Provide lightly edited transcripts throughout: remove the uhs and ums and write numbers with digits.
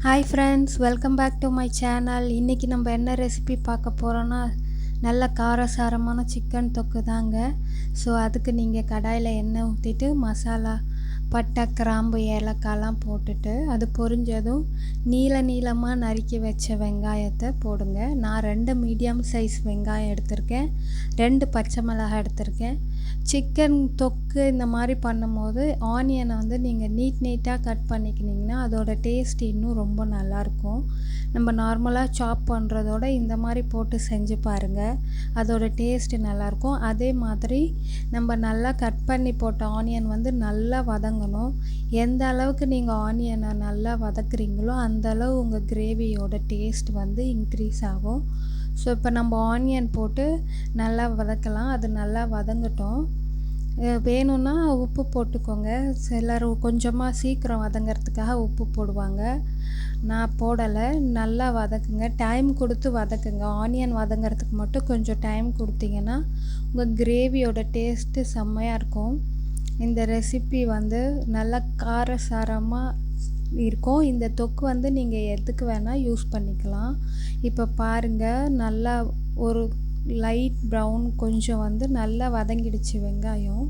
Hi friends, welcome back to my channel. இன்றைக்கி நம்ம என்ன ரெசிபி பார்க்க போகிறோன்னா, நல்ல காரசாரமான சிக்கன் தொக்கு தாங்க. ஸோ அதுக்கு நீங்கள் கடாயில் எண்ணெய் ஊற்றிட்டு மசாலா பட்டை, கிராம்பு, ஏலக்காய்லாம் போட்டுட்டு அது பொரிஞ்சதும் நீளமாக நறுக்கி வச்ச வெங்காயத்தை போடுங்க. நான் 2 மீடியம் சைஸ் வெங்காயம் எடுத்திருக்கேன், 2 பச்சை மிளகாய் எடுத்திருக்கேன். சிக்கன் தொக்கு இந்த மாதிரி பண்ணும்போது ஆனியனை வந்து நீங்கள் நீட்டாக கட் பண்ணிக்கினீங்கன்னா அதோட டேஸ்ட் இன்னும் ரொம்ப நல்லாயிருக்கும். நம்ம நார்மலாக சாப் பண்ணுறதோட இந்த மாதிரி போட்டு செஞ்சு பாருங்கள், அதோட டேஸ்ட்டு நல்லாயிருக்கும். அதே மாதிரி நம்ம நல்லா கட் பண்ணி போட்ட ஆனியன் வந்து நல்லா வதங்கணும். எந்த அளவுக்கு நீங்கள் ஆனியனை நல்லா வதக்குறீங்களோ அந்த அளவு உங்கள் கிரேவியோட டேஸ்ட் வந்து இன்க்ரீஸ் ஆகும். ஸோ இப்போ நம்ம ஆனியன் போட்டு நல்லா வதக்கலாம். அது நல்லா வதங்கட்டும். வேணும்னா உப்பு போட்டுக்கோங்க. சிலர் கொஞ்சமாக சீக்கிரம் வதங்கிறதுக்காக உப்பு போடுவாங்க, நான் போடலை. நல்லா வதக்குங்க, டைம் கொடுத்து வதக்குங்க. ஆனியன் வதங்கிறதுக்கு மட்டும் கொஞ்சம் டைம் கொடுத்தீங்கன்னா உங்கள் கிரேவியோட டேஸ்ட்டு செம்மையாக இருக்கும். இந்த ரெசிபி வந்து நல்லா காரசாரமாக இருக்கும். இந்த தொக்கு வந்து நீங்கள் எதுக்கு வேணால் யூஸ் பண்ணிக்கலாம். இப்போ பாருங்கள், நல்லா ஒரு லைட் ப்ரௌன் கொஞ்சம் வந்து நல்லா வதங்கிடுச்சு வெங்காயம்.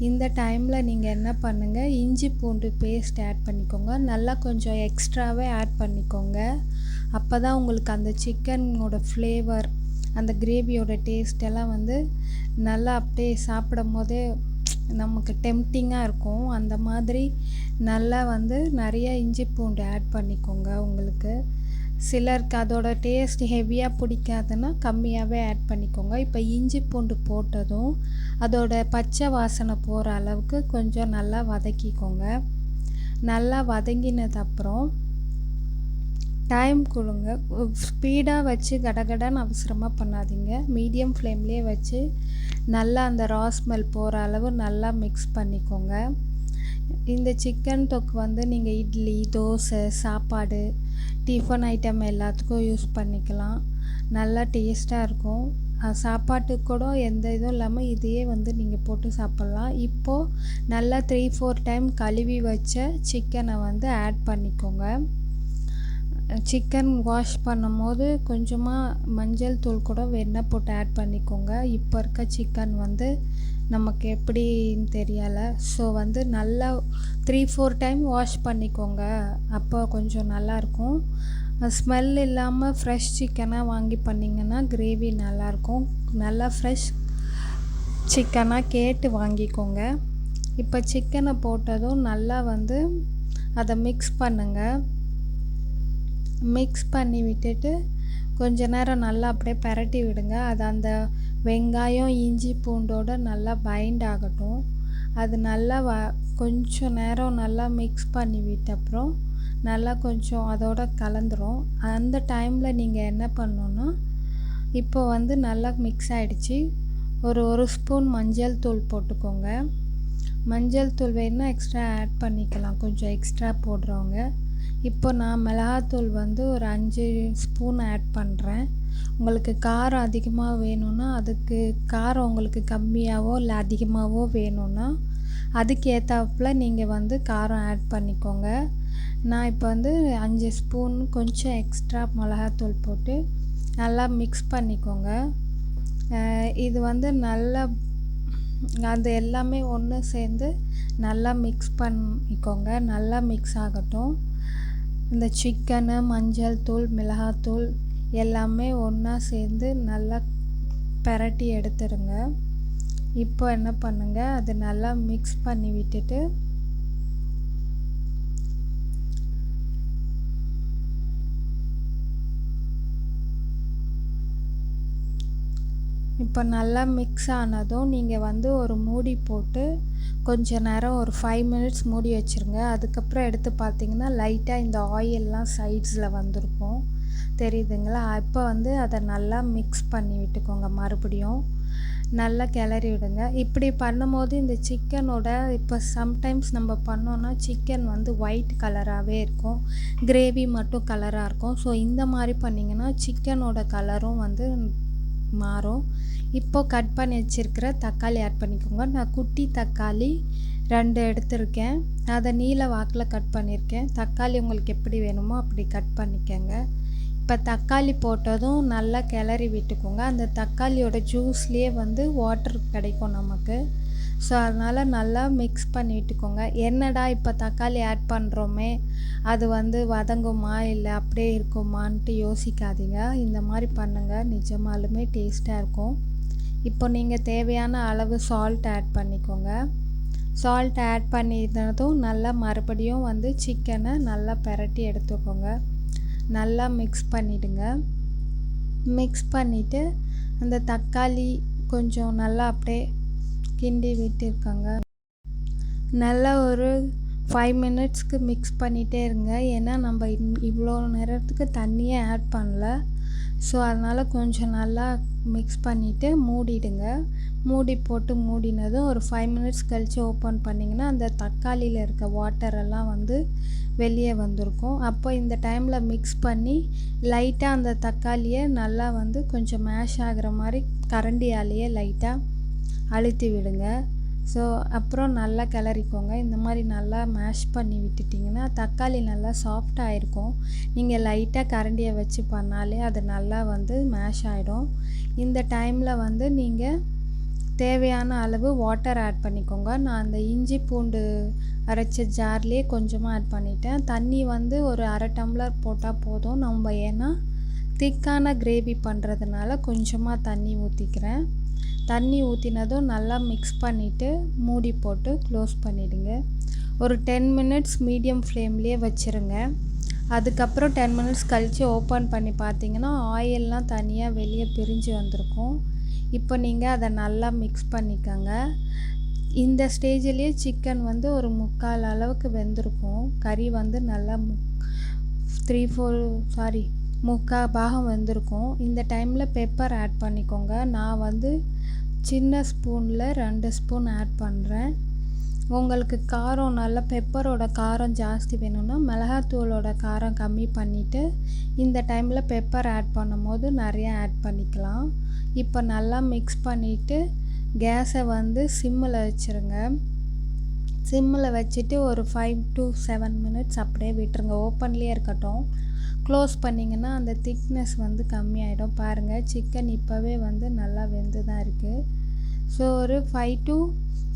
இந்த டைமில் நீங்கள் என்ன பண்ணுங்கள், இஞ்சி பூண்டு பேஸ்ட் ஆட் பண்ணிக்கோங்க. நல்லா கொஞ்சம் எக்ஸ்ட்ராவே ஆட் பண்ணிக்கோங்க. அப்போ தான் உங்களுக்கு அந்த சிக்கனோட ஃப்ளேவர், அந்த கிரேவியோட டேஸ்டெல்லாம் வந்து நல்லா அப்படியே சாப்பிடும் போதே நமக்கு டெம்ப்டிங்காக இருக்கும். அந்த மாதிரி நல்லா வந்து நிறைய இஞ்சி பூண்டு ஆட் பண்ணிக்கோங்க. உங்களுக்கு சிலருக்கு அதோட டேஸ்ட் ஹெவியாக பிடிக்காதுன்னா கம்மியாகவே ஆட் பண்ணிக்கோங்க. இப்போ இஞ்சி பூண்டு போட்டதும் அதோட பச்சை வாசனை போகிற அளவுக்கு கொஞ்சம் நல்லா வதக்கிக்கோங்க. நல்லா வதங்கினதுக்கப்புறம் டைம் கொடுங்க. ஸ்பீடாக வச்சு கடகடன்னு அவசரமாக பண்ணாதீங்க. மீடியம் ஃப்ளேம்லேயே வச்சு நல்லா அந்த ரா ஸ்மெல் போகிற அளவு நல்லா மிக்ஸ் பண்ணிக்கோங்க. இந்த சிக்கன் தொக்கு வந்து நீங்கள் இட்லி, தோசை, சாப்பாடு, டிஃபன் ஐட்டம் எல்லாத்துக்கும் யூஸ் பண்ணிக்கலாம். நல்லா டேஸ்ட்டாக இருக்கும். சாப்பாட்டுக்கு கூட எந்த இதுவும் இல்லாமல் இதையே வந்து நீங்கள் போட்டு சாப்பிட்லாம். இப்போது நல்லா 3-4 டைம் கழுவி வச்ச சிக்கனை வந்து ஆட் பண்ணிக்கோங்க. சிக்கன் வாஷ் பண்ணும் போது கொஞ்சமாக மஞ்சள் தூள் கூட வேணால் போட்டு ஆட் பண்ணிக்கோங்க. இப்போ இருக்க சிக்கன் வந்து நமக்கு எப்படின்னு தெரியலை. ஸோ வந்து நல்லா 3-4 டைம் வாஷ் பண்ணிக்கோங்க, அப்போ கொஞ்சம் நல்லாயிருக்கும். ஸ்மெல் இல்லாமல் ஃப்ரெஷ் சிக்கனாக வாங்கி பண்ணிங்கன்னா கிரேவி நல்லாயிருக்கும். நல்லா ஃப்ரெஷ் சிக்கனாக கேட்டு வாங்கிக்கோங்க. இப்போ சிக்கனை போட்டதும் நல்லா வந்து அதை மிக்ஸ் பண்ணுங்கள். மிக்ஸ் பண்ணி விட்டுட்டு கொஞ்ச நேரம் நல்லா அப்படியே பரட்டி விடுங்க. அது அந்த வெங்காயம் இஞ்சி பூண்டோட நல்லா பைண்ட் ஆகட்டும். அது நல்லா கொஞ்சம் நேரம் நல்லா மிக்ஸ் பண்ணி விட்ட அப்புறம் நல்லா கொஞ்சம் அதோட கலந்துரும். அந்த டைமில் நீங்கள் என்ன பண்ணணுன்னா, இப்போ வந்து நல்லா மிக்ஸ் ஆகிடுச்சு. ஒரு ஸ்பூன் மஞ்சள் தூள் போட்டுக்கோங்க. மஞ்சள் தூள் வேணுன்னா எக்ஸ்ட்ரா ஆட் பண்ணிக்கலாம், கொஞ்சம் எக்ஸ்ட்ரா போடுறவங்க. இப்போ நான் மிளகாத்தூள் வந்து ஒரு 5 ஸ்பூன் ஆட் பண்ணுறேன். உங்களுக்கு காரம் அதிகமாக வேணும்னா, அதுக்கு காரம் உங்களுக்கு கம்மியாகவோ இல்லை அதிகமாகவோ வேணும்னா அதுக்கு ஏற்றாப்புல நீங்கள் வந்து காரம் ஆட் பண்ணிக்கோங்க. நான் இப்போ வந்து 5 ஸ்பூன் கொஞ்சம் எக்ஸ்ட்ரா மிளகாத்தூள் போட்டு நல்லா மிக்ஸ் பண்ணிக்கோங்க. இது வந்து நல்லா அது எல்லாமே ஒன்று சேர்ந்து நல்லா மிக்ஸ் பண்ணிக்கோங்க. நல்லா மிக்ஸ் ஆகட்டும். இந்த சிக்கனு, மஞ்சள் தூள், மிளகாத்தூள் எல்லாமே ஒன்றா சேர்ந்து நல்லா பெரட்டி எடுத்துருங்க. இப்போ என்ன பண்ணுங்கள், அது நல்லா மிக்ஸ் பண்ணி விட்டுட்டு இப்போ நல்லா மிக்ஸ் ஆனதும் நீங்கள் வந்து ஒரு மூடி போட்டு கொஞ்ச நேரம் ஒரு 5 மினிட்ஸ் மூடி வச்சுருங்க. அதுக்கப்புறம் எடுத்து பார்த்தீங்கன்னா லைட்டாக இந்த ஆயிலெலாம் சைட்ஸில் வந்திருக்கும், தெரியுதுங்களா? இப்போ வந்து அதை நல்லா மிக்ஸ் பண்ணி விட்டுக்கோங்க. மறுபடியும் நல்லா கிளறி விடுங்க. இப்படி பண்ணும்போது இந்த சிக்கனோட இப்போ சம்டைம்ஸ் நம்ம பண்ணோன்னா சிக்கன் வந்து ஒயிட் கலராகவே இருக்கும், கிரேவி மட்டும் கலராக இருக்கும். ஸோ இந்த மாதிரி பண்ணிங்கன்னா சிக்கனோட கலரும் வந்து மாறும். இப்போது கட் பண்ணி வச்சுருக்கிற தக்காளி ஆட் பண்ணிக்கோங்க. நான் குட்டி தக்காளி 2 எடுத்திருக்கேன். அதை நீல வாக்கில் கட் பண்ணியிருக்கேன். தக்காளி உங்களுக்கு எப்படி வேணுமோ அப்படி கட் பண்ணிக்கங்க. இப்போ தக்காளி போட்டதும் நல்லா கிளறி விட்டுக்கோங்க. அந்த தக்காளியோட ஜூஸ்லேயே வாட்டர் கிடைக்கும் நமக்கு. ஸோ அதனால் நல்லா மிக்ஸ் பண்ணி விட்டுக்கோங்க. என்னடா இப்போ தக்காளி ஆட் பண்ணுறோமே, அது வதங்குமா இல்லை அப்படியே இருக்குமான்ட்டு யோசிக்காதீங்க. இந்த மாதிரி பண்ணுங்கள், நிஜமாலுமே டேஸ்ட்டாக இருக்கும். இப்போ நீங்கள் தேவையான அளவு சால்ட் ஆட் பண்ணிக்கோங்க. சால்ட் ஆட் பண்ணினதும் நல்லா மறுபடியும் சிக்கனை நல்லா பிரட்டி எடுத்துக்கோங்க. நல்லா மிக்ஸ் பண்ணிவிடுங்க. மிக்ஸ் பண்ணிவிட்டு அந்த தக்காளி கொஞ்சம் நல்லா அப்படியே கிண்டி விட்டுருக்காங்க. நல்லா ஒரு 5 மினிட்ஸ்க்கு மிக்ஸ் பண்ணிகிட்டே இருங்க. ஏன்னா நம்ம இவ்வளோ நேரத்துக்கு தண்ணியே ஆட் பண்ணல. ஸோ அதனால் கொஞ்சம் நல்லா மிக்ஸ் பண்ணிவிட்டு மூடிடுங்க. மூடி போட்டு மூடினதும் ஒரு 5 மினிட்ஸ் கழித்து ஓப்பன் பண்ணிங்கன்னா அந்த தக்காளியில் இருக்க வாட்டரெல்லாம் வெளியே வந்திருக்கும். அப்போ இந்த டைமில் மிக்ஸ் பண்ணி லைட்டாக அந்த தக்காளியை நல்லா கொஞ்சம் மேஷ் ஆகிற மாதிரி கரண்டியாலேயே லைட்டாக அழுத்தி விடுங்க. ஸோ அப்புறம் நல்லா கிளறிக்கோங்க. இந்த மாதிரி நல்லா மேஷ் பண்ணி விட்டுட்டிங்கன்னா தக்காளி நல்லா சாஃப்டாக இருக்கும். நீங்கள் லைட்டாக கரண்டியை வச்சு பண்ணாலே அது நல்லா மேஷ் ஆகிடும். இந்த டைமில் நீங்கள் தேவையான அளவு வாட்டர் ஆட் பண்ணிக்கோங்க. நான் அந்த இஞ்சி பூண்டு அரைச்ச ஜார்லேயே கொஞ்சமாக ஆட் பண்ணிட்டேன். தண்ணி ஒரு 1/2 டம்ளர் போட்டால் போதும். நம்ம ஏன்னா திக்கான கிரேவி பண்ணுறதுனால கொஞ்சமாக தண்ணி ஊற்றிக்கிறேன். தண்ணி ஊற்றினதும் நல்லா மிக்ஸ் பண்ணிவிட்டு மூடி போட்டு க்ளோஸ் பண்ணிவிடுங்க. ஒரு 10 மினிட்ஸ் மீடியம் ஃப்ளேம்லேயே வச்சுருங்க. அதுக்கப்புறம் 10 மினிட்ஸ் கழித்து ஓப்பன் பண்ணி பார்த்தீங்கன்னா ஆயிலெலாம் தனியாக வெளியே பிரிஞ்சு வந்திருக்கும். இப்போ நீங்கள் அதை நல்லா மிக்ஸ் பண்ணிக்கோங்க. இந்த ஸ்டேஜ்லேயே சிக்கன் ஒரு 3/4 அளவுக்கு வெந்திருக்கும். கறி நல்லா 3/4 பாகம் வெந்திருக்கும். இந்த டைமில் பெப்பர் ஆட் பண்ணிக்கோங்க. நான் சின்ன ஸ்பூனில் 2 ஸ்பூன் ஆட் பண்ணுறேன். உங்களுக்கு காரம் நல்லா பெப்பரோட காரம் ஜாஸ்தி வேணும்னா மிளகாத்தூளோட காரம் கம்மி பண்ணிவிட்டு இந்த டைமில் பெப்பர் ஆட் பண்ணும்போது நிறையா ஆட் பண்ணிக்கலாம். இப்போ நல்லா மிக்ஸ் பண்ணிவிட்டு கேஸை சிம்மில் வச்சுருங்க. சிம்மில் வச்சுட்டு ஒரு 5 to 7 மினிட்ஸ் அப்படியே விட்டுருங்க. ஓப்பன்லேயே இருக்கட்டும். க்ளோஸ் பண்ணிங்கன்னா அந்த திக்னஸ் கம்மியாயிடும். பாருங்கள், சிக்கன் இப்போவே நல்லா வெந்து தான் இருக்குது. ஸோ ஒரு 5 to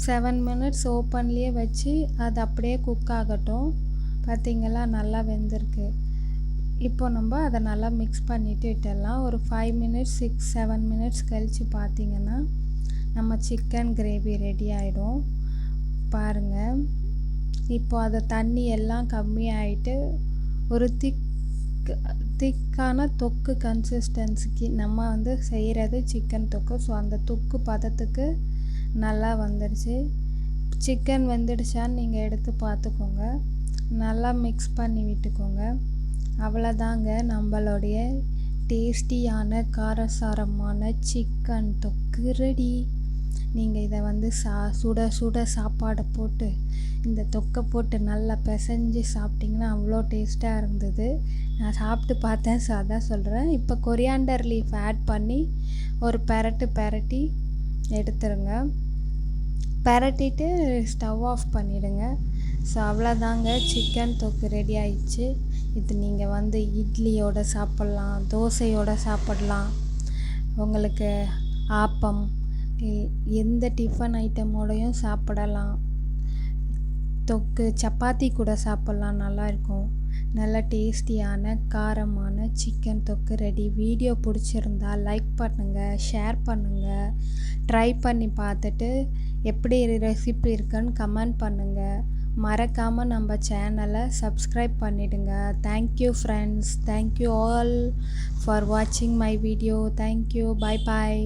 7 மினிட்ஸ் ஓப்பன்லேயே வச்சு அது அப்படியே குக் ஆகட்டும். பார்த்திங்களா, நல்லா வெந்திருக்கு. இப்போ நம்ம அதை நல்லா மிக்ஸ் பண்ணிவிட்டு விட்டுடலாம். ஒரு 5 மினிட்ஸ் 6-7 மினிட்ஸ் கழித்து பார்த்திங்கன்னா நம்ம சிக்கன் கிரேவி ரெடி ஆகிடும். பாருங்கள், இப்போ அதை தண்ணி எல்லாம் கம்மியாயிட்டு ஒரு திக்கான தொக்கு கன்சிஸ்டன்சிக்கு நம்ம செய்கிறது சிக்கன் தொக்கு. ஸோ அந்த தொக்கு பதத்துக்கு நல்லா வந்துடுச்சு. சிக்கன் வெந்துடுச்சான்னு நீங்கள் எடுத்து பார்த்துக்கோங்க. நல்லா மிக்ஸ் பண்ணி விட்டுக்கோங்க. அவ்வளோதாங்க, நம்மளுடைய டேஸ்டியான காரசாரமான சிக்கன் தொக்கு ரெடி. நீங்கள் இதை சுட சுட சாப்பாடை போட்டு இந்த தொக்கை போட்டு நல்லா பிசைஞ்சு சாப்பிட்டிங்கன்னா அவ்வளோ டேஸ்ட்டாக இருந்தது. நான் சாப்பிட்டு பார்த்தேன், ஸோ அதான் சொல்கிறேன். இப்போ கொரியாண்டர் லீஃப் ஆட் பண்ணி ஒரு பெரட்டி எடுத்துருங்க. பெரட்டிட்டு ஸ்டவ் ஆஃப் பண்ணிவிடுங்க. ஸோ அவ்வளோதாங்க, சிக்கன் தொக்கு ரெடி ஆயிடுச்சு. இது நீங்கள் இட்லியோடு சாப்பிட்லாம், தோசையோடு சாப்பிட்லாம், உங்களுக்கு ஆப்பம் எந்த டிஃபன் ஐட்டமோடையும் சாப்பிடலாம். தொக்கு சப்பாத்தி கூட சாப்பிட்லாம், நல்லாயிருக்கும். நல்ல டேஸ்டியான காரமான சிக்கன் தொக்கு ரெடி. வீடியோ பிடிச்சிருந்தா லைக் பண்ணுங்கள், ஷேர் பண்ணுங்கள். ட்ரை பண்ணி பார்த்துட்டு எப்படி ரெசிபி இருக்குன்னு கமெண்ட் பண்ணுங்கள். மறக்காமல் நம்ம சேனலை சப்ஸ்கிரைப் பண்ணிவிடுங்க. Thank you friends. Thank you all for வாட்சிங் my video. Thank you. Bye bye.